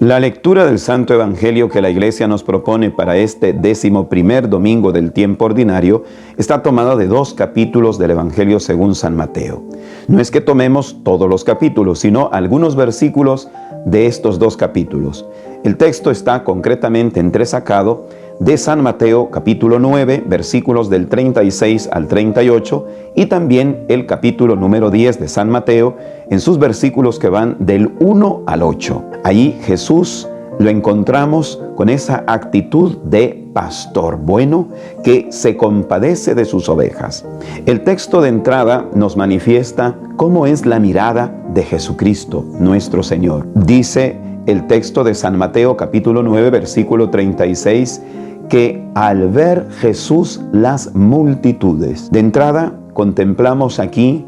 La lectura del Santo Evangelio que la Iglesia nos propone para este 11º domingo del tiempo ordinario está tomada de 2 capítulos del Evangelio según San Mateo. No es que tomemos todos los capítulos, sino algunos versículos de estos 2 capítulos. El texto está concretamente entresacado de San Mateo capítulo 9, versículos del 36 al 38, y también el capítulo número 10 de San Mateo, en sus versículos que van del 1 al 8. Allí Jesús lo encontramos con esa actitud de pastor bueno que se compadece de sus ovejas. El texto de entrada nos manifiesta cómo es la mirada de Jesucristo, nuestro Señor. Dice el texto de San Mateo capítulo 9, versículo 36, que al ver Jesús las multitudes. De entrada, contemplamos aquí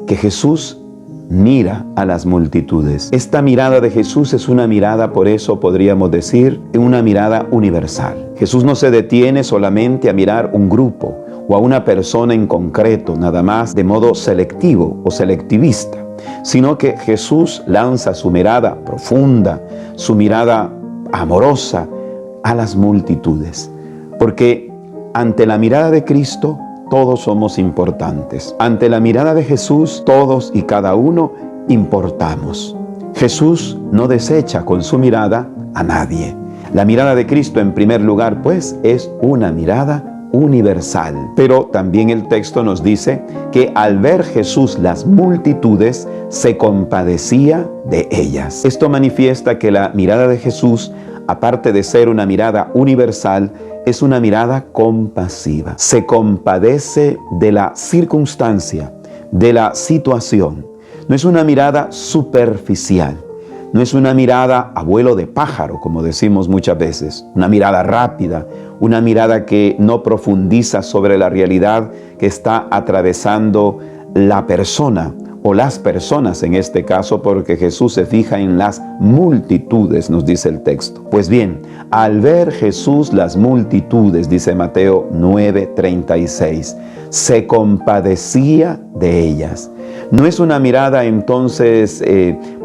que Jesús mira a las multitudes. Esta mirada de Jesús es una mirada, por eso podríamos decir, una mirada universal. Jesús no se detiene solamente a mirar un grupo o a una persona en concreto, nada más de modo selectivo o selectivista, sino que Jesús lanza su mirada profunda, su mirada amorosa a las multitudes. Porque ante la mirada de Cristo, todos somos importantes. Ante la mirada de Jesús, todos y cada uno importamos. Jesús no desecha con su mirada a nadie. La mirada de Cristo, en primer lugar, pues, es una mirada universal. Pero también el texto nos dice que al ver Jesús las multitudes, se compadecía de ellas. Esto manifiesta que la mirada de Jesús, aparte de ser una mirada universal, es una mirada compasiva. Se compadece de la circunstancia, de la situación. No es una mirada superficial. No es una mirada a vuelo de pájaro, como decimos muchas veces. Una mirada rápida, una mirada que no profundiza sobre la realidad que está atravesando la persona o las personas en este caso, porque Jesús se fija en las multitudes, nos dice el texto. Pues bien, al ver Jesús las multitudes, dice Mateo 9:36, se compadecía de ellas. No es una mirada entonces,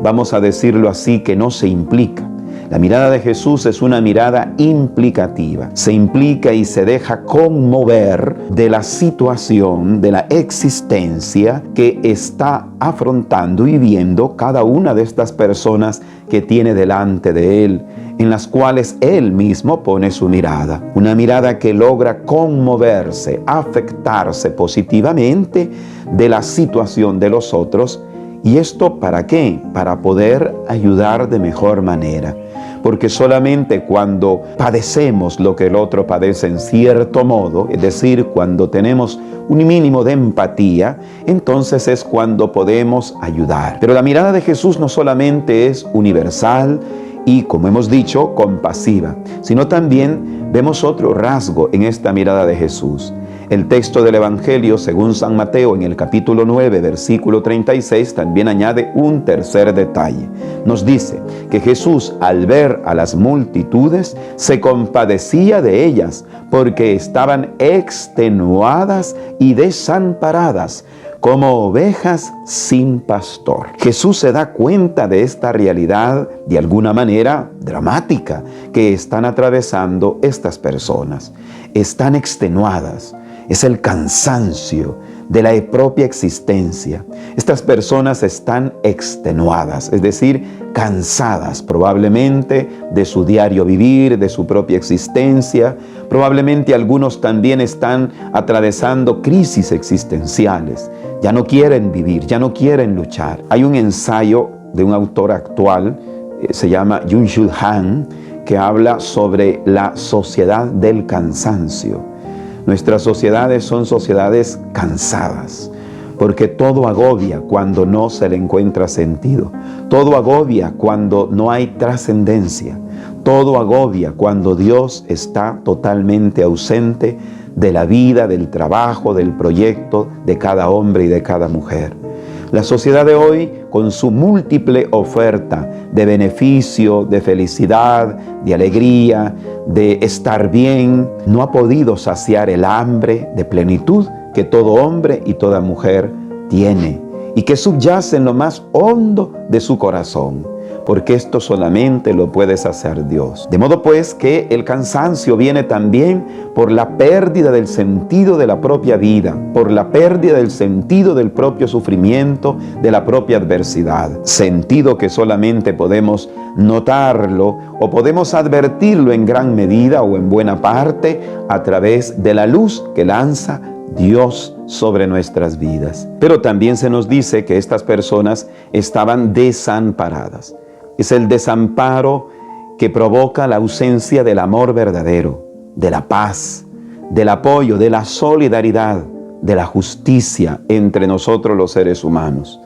vamos a decirlo así, que no se implica. La mirada de Jesús es una mirada implicativa. Se implica y se deja conmover de la situación, de la existencia que está afrontando y viviendo cada una de estas personas que tiene delante de Él, en las cuales Él mismo pone su mirada. Una mirada que logra conmoverse, afectarse positivamente de la situación de los otros. ¿Y esto para qué? Para poder ayudar de mejor manera. Porque solamente cuando padecemos lo que el otro padece en cierto modo, es decir, cuando tenemos un mínimo de empatía, entonces es cuando podemos ayudar. Pero la mirada de Jesús no solamente es universal y, como hemos dicho, compasiva, sino también vemos otro rasgo en esta mirada de Jesús. El texto del Evangelio, según San Mateo, en el capítulo 9, versículo 36, también añade un tercer detalle. Nos dice que Jesús, al ver a las multitudes, se compadecía de ellas, porque estaban extenuadas y desamparadas, como ovejas sin pastor. Jesús se da cuenta de esta realidad, de alguna manera dramática, que están atravesando estas personas. Están extenuadas. Es el cansancio de la propia existencia. Estas personas están extenuadas, es decir, cansadas probablemente de su diario vivir, de su propia existencia. Probablemente algunos también están atravesando crisis existenciales. Ya no quieren vivir, ya no quieren luchar. Hay un ensayo de un autor actual, se llama Byung-Chul Han, que habla sobre la sociedad del cansancio. Nuestras sociedades son sociedades cansadas, porque todo agobia cuando no se le encuentra sentido. Todo agobia cuando no hay trascendencia. Todo agobia cuando Dios está totalmente ausente de la vida, del trabajo, del proyecto de cada hombre y de cada mujer. La sociedad de hoy, con su múltiple oferta de beneficio, de felicidad, de alegría, de estar bien, no ha podido saciar el hambre de plenitud que todo hombre y toda mujer tiene y que subyace en lo más hondo de su corazón. porque esto solamente lo puedes hacer Dios. De modo pues que el cansancio viene también por la pérdida del sentido de la propia vida, por la pérdida del sentido del propio sufrimiento, de la propia adversidad. Sentido que solamente podemos notarlo o podemos advertirlo en gran medida o en buena parte a través de la luz que lanza Dios sobre nuestras vidas. Pero también se nos dice que estas personas estaban desamparadas. Es el desamparo que provoca la ausencia del amor verdadero, de la paz, del apoyo, de la solidaridad, de la justicia entre nosotros los seres humanos.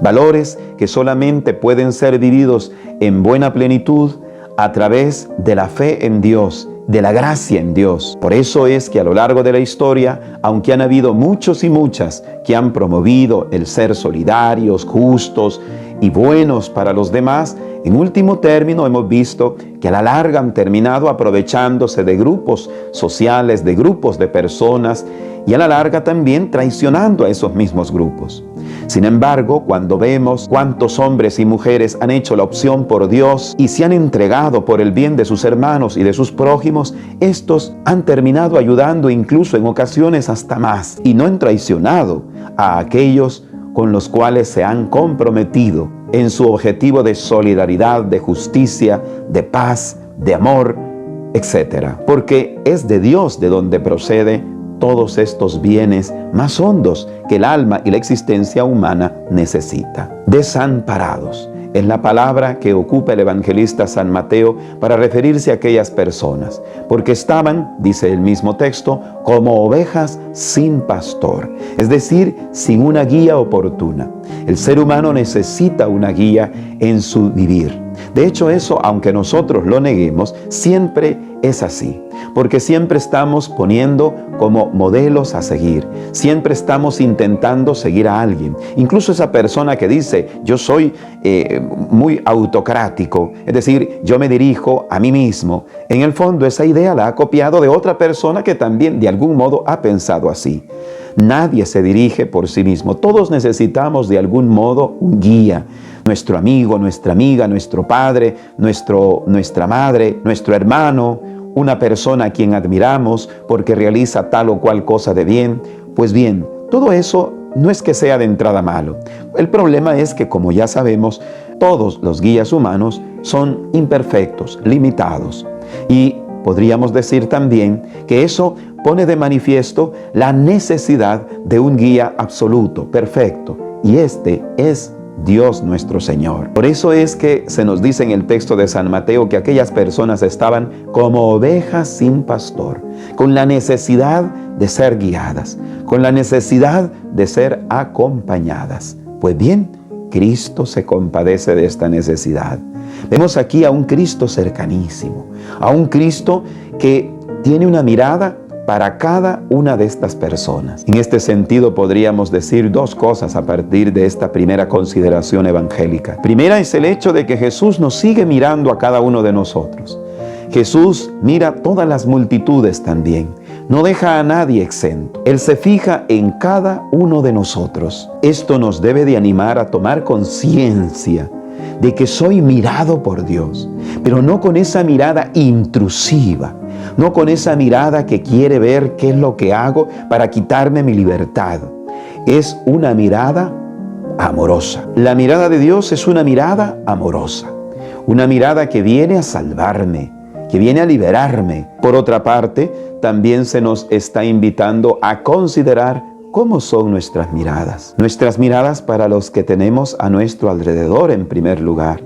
Valores que solamente pueden ser vividos en buena plenitud a través de la fe en Dios, de la gracia en Dios. Por eso es que a lo largo de la historia, aunque han habido muchos y muchas que han promovido el ser solidarios, justos y buenos para los demás, en último término hemos visto que a la larga han terminado aprovechándose de grupos sociales, de grupos de personas, y a la larga también traicionando a esos mismos grupos. Sin embargo, cuando vemos cuántos hombres y mujeres han hecho la opción por Dios y se han entregado por el bien de sus hermanos y de sus prójimos, estos han terminado ayudando incluso en ocasiones hasta más, y no han traicionado a aquellos con los cuales se han comprometido en su objetivo de solidaridad, de justicia, de paz, de amor, etc. Porque es de Dios de donde procede todos estos bienes más hondos que el alma y la existencia humana necesita. Desamparados es la palabra que ocupa el evangelista San Mateo para referirse a aquellas personas, porque estaban, dice el mismo texto, como ovejas sin pastor, es decir, sin una guía oportuna. El ser humano necesita una guía en su vivir. De hecho, eso, aunque nosotros lo neguemos, siempre es así, porque siempre estamos poniendo como modelos a seguir, siempre estamos intentando seguir a alguien, incluso esa persona que dice, yo soy muy autocrático, es decir, yo me dirijo a mí mismo. En el fondo, esa idea la ha copiado de otra persona que también de algún modo ha pensado así. Nadie se dirige por sí mismo. Todos necesitamos de algún modo un guía. Nuestro amigo, nuestra amiga, nuestro padre, nuestra madre, nuestro hermano, una persona a quien admiramos porque realiza tal o cual cosa de bien. Pues bien, todo eso no es que sea de entrada malo. El problema es que, como ya sabemos, todos los guías humanos son imperfectos, limitados. Y podríamos decir también que eso pone de manifiesto la necesidad de un guía absoluto, perfecto, y este es Dios nuestro Señor. Por eso es que se nos dice en el texto de San Mateo que aquellas personas estaban como ovejas sin pastor, con la necesidad de ser guiadas, con la necesidad de ser acompañadas. Pues bien, Cristo se compadece de esta necesidad. Vemos aquí a un Cristo cercanísimo, a un Cristo que tiene una mirada para cada una de estas personas. En este sentido podríamos decir dos cosas a partir de esta primera consideración evangélica. Primera es el hecho de que Jesús nos sigue mirando a cada uno de nosotros. Jesús mira todas las multitudes también. No deja a nadie exento. Él se fija en cada uno de nosotros. Esto nos debe de animar a tomar conciencia de que soy mirado por Dios, pero no con esa mirada intrusiva, no con esa mirada que quiere ver qué es lo que hago para quitarme mi libertad. Es una mirada amorosa. La mirada de Dios es una mirada amorosa, una mirada que viene a salvarme, que viene a liberarme. Por otra parte, también se nos está invitando a considerar cómo son nuestras miradas para los que tenemos a nuestro alrededor en primer lugar,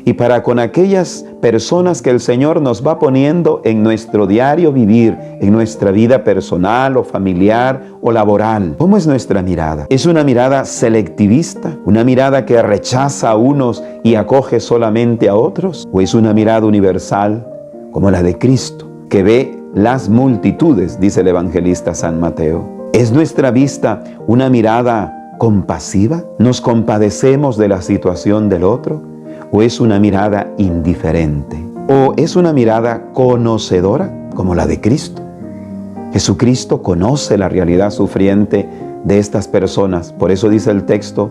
y para con aquellas personas que el Señor nos va poniendo en nuestro diario vivir, en nuestra vida personal o familiar o laboral. ¿Cómo es nuestra mirada? ¿Es una mirada selectivista? ¿Una mirada que rechaza a unos y acoge solamente a otros? ¿O es una mirada universal como la de Cristo, que ve las multitudes, dice el evangelista San Mateo? ¿Es nuestra vista una mirada compasiva? ¿Nos compadecemos de la situación del otro? ¿O es una mirada indiferente? ¿O es una mirada conocedora como la de Cristo? Jesucristo conoce la realidad sufriente de estas personas. Por eso dice el texto,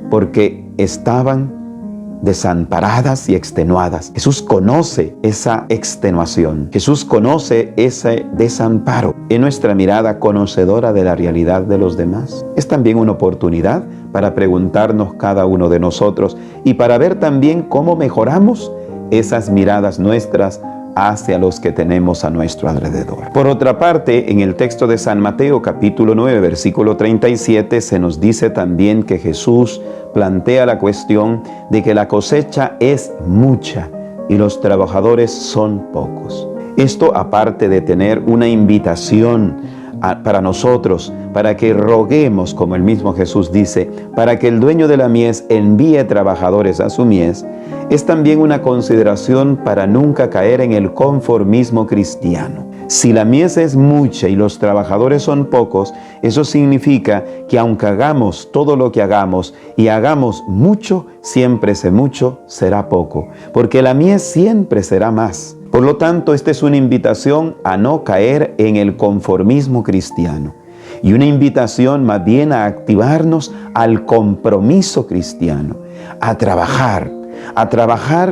porque estaban desamparadas y extenuadas. Jesús conoce esa extenuación. Jesús conoce ese desamparo. En nuestra mirada conocedora de la realidad de los demás, es también una oportunidad para preguntarnos cada uno de nosotros y para ver también cómo mejoramos esas miradas nuestras hacia los que tenemos a nuestro alrededor. Por otra parte, en el texto de San Mateo capítulo 9, versículo 37, se nos dice también que Jesús plantea la cuestión de que la cosecha es mucha y los trabajadores son pocos. Esto, aparte de tener una invitación para nosotros, para que roguemos, como el mismo Jesús dice, para que el dueño de la mies envíe trabajadores a su mies, es también una consideración para nunca caer en el conformismo cristiano. Si la mies es mucha y los trabajadores son pocos, eso significa que aunque hagamos todo lo que hagamos y hagamos mucho, siempre ese mucho será poco, porque la mies siempre será más. Por lo tanto, esta es una invitación a no caer en el conformismo cristiano y una invitación más bien a activarnos al compromiso cristiano, a trabajar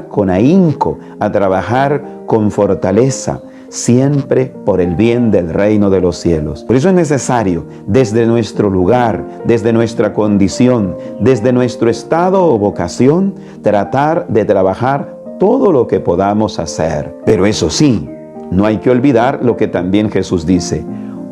con ahínco, a trabajar con fortaleza, siempre por el bien del reino de los cielos. Por eso es necesario, desde nuestro lugar, desde nuestra condición, desde nuestro estado o vocación, tratar de trabajar todo lo que podamos hacer. Pero eso sí, no hay que olvidar lo que también Jesús dice: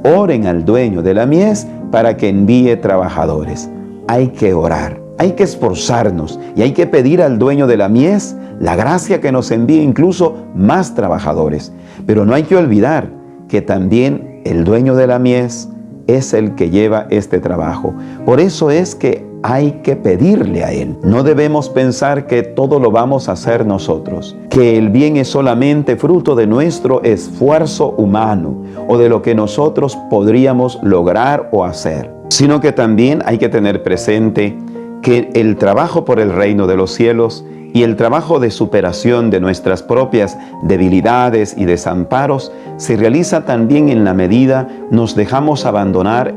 oren al dueño de la mies para que envíe trabajadores. Hay que orar, hay que esforzarnos y hay que pedir al dueño de la mies la gracia que nos envíe incluso más trabajadores. Pero no hay que olvidar que también el dueño de la mies es el que lleva este trabajo. Por eso es que hay que pedirle a Él. No debemos pensar que todo lo vamos a hacer nosotros, que el bien es solamente fruto de nuestro esfuerzo humano o de lo que nosotros podríamos lograr o hacer, sino que también hay que tener presente que el trabajo por el reino de los cielos y el trabajo de superación de nuestras propias debilidades y desamparos se realiza también en la medida nos dejamos abandonar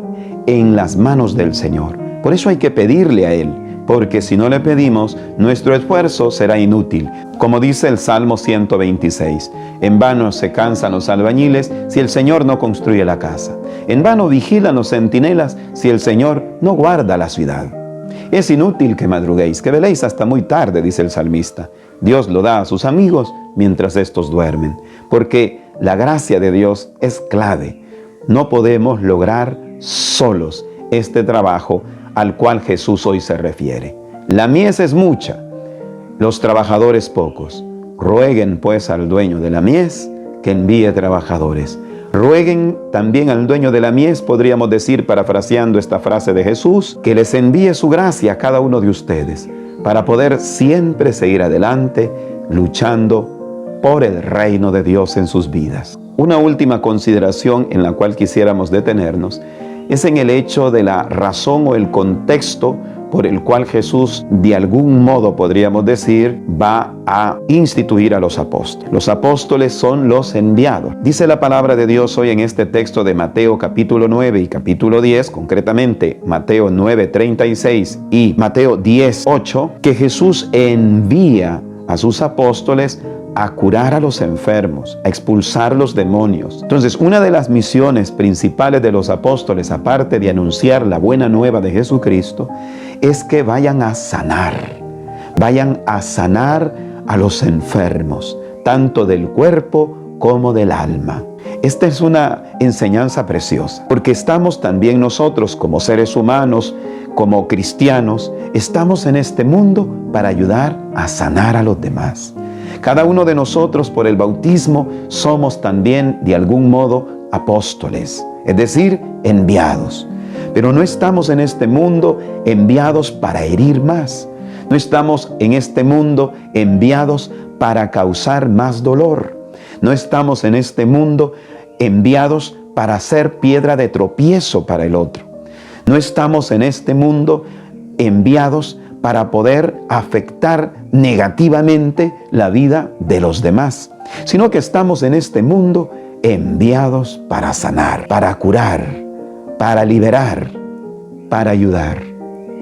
en las manos del Señor. Por eso hay que pedirle a Él, porque si no le pedimos, nuestro esfuerzo será inútil. Como dice el Salmo 126, en vano se cansan los albañiles si el Señor no construye la casa. En vano vigilan los centinelas si el Señor no guarda la ciudad. Es inútil que madruguéis, que veléis hasta muy tarde, dice el salmista. Dios lo da a sus amigos mientras estos duermen, porque la gracia de Dios es clave. No podemos lograr solos este trabajo al cual Jesús hoy se refiere. La mies es mucha, los trabajadores pocos. Rueguen pues al dueño de la mies que envíe trabajadores. Rueguen también al dueño de la mies, podríamos decir, parafraseando esta frase de Jesús, que les envíe su gracia a cada uno de ustedes para poder siempre seguir adelante luchando por el reino de Dios en sus vidas. Una última consideración en la cual quisiéramos detenernos es en el hecho de la razón o el contexto por el cual Jesús, de algún modo podríamos decir, va a instituir a los apóstoles. Los apóstoles son los enviados. Dice la palabra de Dios hoy en este texto de Mateo capítulo 9 y capítulo 10, concretamente Mateo 9:36 y Mateo 10:8, que Jesús envía a sus apóstoles a curar a los enfermos, a expulsar los demonios. Entonces, una de las misiones principales de los apóstoles, aparte de anunciar la buena nueva de Jesucristo, es que vayan a sanar a los enfermos, tanto del cuerpo como del alma. Esta es una enseñanza preciosa, porque estamos también nosotros como seres humanos, como cristianos, estamos en este mundo para ayudar a sanar a los demás. Cada uno de nosotros por el bautismo somos también de algún modo apóstoles, es decir, enviados. Pero no estamos en este mundo enviados para herir más. No estamos en este mundo enviados para causar más dolor. No estamos en este mundo enviados para ser piedra de tropiezo para el otro. No estamos en este mundo enviados para poder afectar negativamente la vida de los demás, sino que estamos en este mundo enviados para sanar, para curar, para liberar, para ayudar.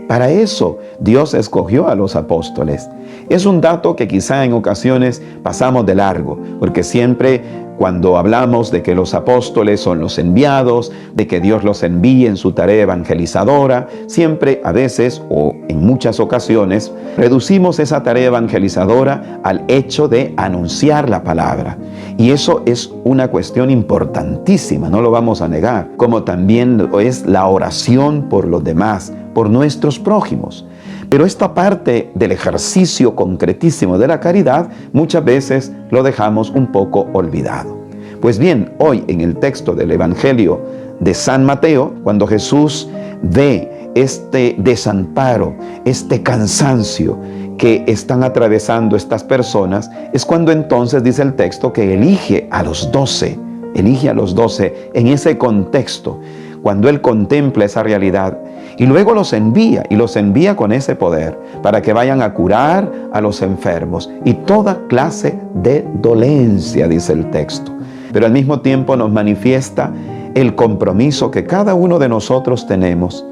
Para eso Dios escogió a los apóstoles. Es un dato que quizá en ocasiones pasamos de largo, porque siempre cuando hablamos de que los apóstoles son los enviados, de que Dios los envía en su tarea evangelizadora, siempre a veces o en muchas ocasiones reducimos esa tarea evangelizadora al hecho de anunciar la palabra. Y eso es una cuestión importantísima, no lo vamos a negar, como también es la oración por los demás, por nuestros prójimos. Pero esta parte del ejercicio concretísimo de la caridad muchas veces lo dejamos un poco olvidado. Pues bien, hoy en el texto del Evangelio de San Mateo, cuando Jesús ve este desamparo, este cansancio que están atravesando estas personas, es cuando entonces dice el texto que elige a los 12 en ese contexto, cuando Él contempla esa realidad y luego los envía con ese poder para que vayan a curar a los enfermos y toda clase de dolencia, dice el texto. Pero al mismo tiempo nos manifiesta el compromiso que cada uno de nosotros tenemos.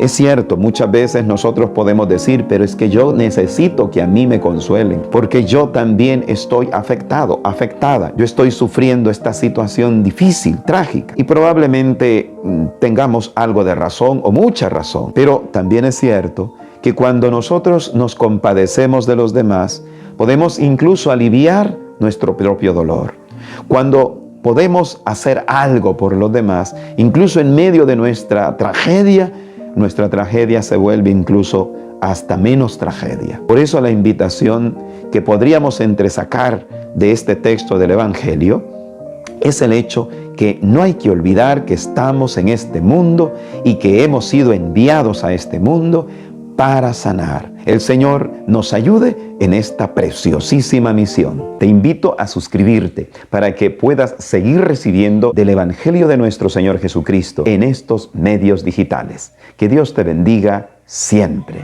Es cierto, muchas veces nosotros podemos decir, pero es que yo necesito que a mí me consuelen, porque yo también estoy afectada. Yo estoy sufriendo esta situación difícil, trágica, y probablemente tengamos algo de razón o mucha razón. Pero también es cierto que cuando nosotros nos compadecemos de los demás, podemos incluso aliviar nuestro propio dolor. Cuando podemos hacer algo por los demás, incluso en medio de nuestra tragedia se vuelve incluso hasta menos tragedia. Por eso la invitación que podríamos entresacar de este texto del Evangelio es el hecho que no hay que olvidar que estamos en este mundo y que hemos sido enviados a este mundo para sanar. El Señor nos ayude en esta preciosísima misión. Te invito a suscribirte para que puedas seguir recibiendo del Evangelio de nuestro Señor Jesucristo en estos medios digitales. Que Dios te bendiga siempre.